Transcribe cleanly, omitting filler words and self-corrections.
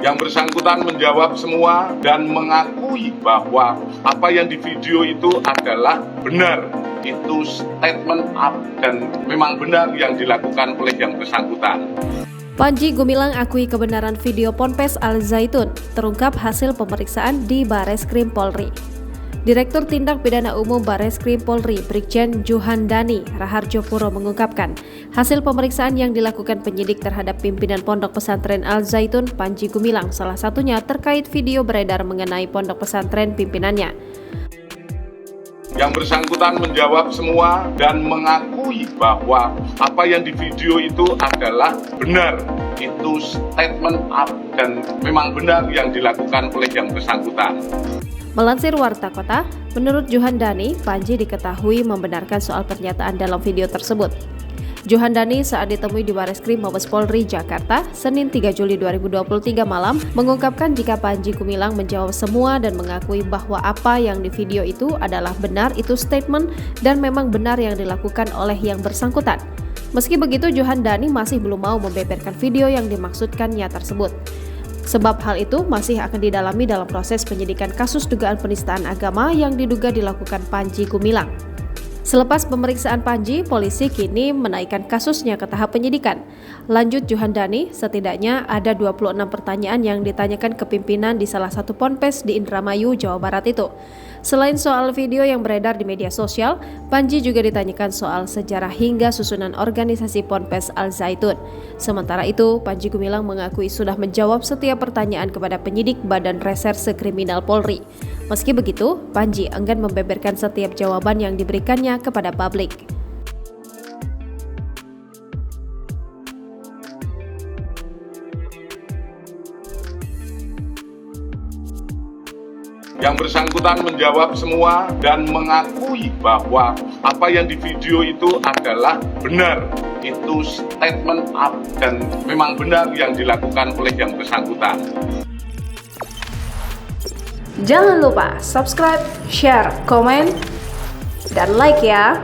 Yang bersangkutan menjawab semua dan mengakui bahwa apa yang di video itu adalah benar. Itu statement up dan memang benar yang dilakukan oleh yang bersangkutan. Panji Gumilang akui kebenaran video Ponpes Al Zaitun, terungkap hasil pemeriksaan di Bareskrim Polri. Direktur Tindak Pidana Umum Bareskrim Polri, Brigjen Juhandani Raharjo Puro mengungkapkan, hasil pemeriksaan yang dilakukan penyidik terhadap pimpinan Pondok Pesantren Al Zaitun, Panji Gumilang, salah satunya terkait video beredar mengenai pondok pesantren pimpinannya. Yang bersangkutan menjawab semua dan mengakui bahwa apa yang di video itu adalah benar. Itu statement up dan memang benar yang dilakukan oleh yang bersangkutan. Melansir Warta Kota, menurut Juhandani, Panji diketahui membenarkan soal pernyataan dalam video tersebut. Juhandani saat ditemui di Bareskrim Mabes Polri Jakarta, Senin 3 Juli 2023 malam, mengungkapkan jika Panji Gumilang menjawab semua dan mengakui bahwa apa yang di video itu adalah benar, itu statement dan memang benar yang dilakukan oleh yang bersangkutan. Meski begitu, Juhandani masih belum mau membeberkan video yang dimaksudkannya tersebut. Sebab hal itu masih akan didalami dalam proses penyidikan kasus dugaan penistaan agama yang diduga dilakukan Panji Gumilang. Selepas pemeriksaan Panji, polisi kini menaikkan kasusnya ke tahap penyidikan. Lanjut Juhandani, setidaknya ada 26 pertanyaan yang ditanyakan ke pimpinan di salah satu ponpes di Indramayu, Jawa Barat itu. Selain soal video yang beredar di media sosial, Panji juga ditanyakan soal sejarah hingga susunan organisasi Ponpes Al Zaitun. Sementara itu, Panji Gumilang mengakui sudah menjawab setiap pertanyaan kepada penyidik Badan Reserse Kriminal Polri. Meski begitu, Panji enggan membeberkan setiap jawaban yang diberikannya kepada publik. Yang bersangkutan menjawab semua dan mengakui bahwa apa yang di video itu adalah benar. Itu statement up dan memang benar yang dilakukan oleh yang bersangkutan. Jangan lupa subscribe, share, komen, dan like ya!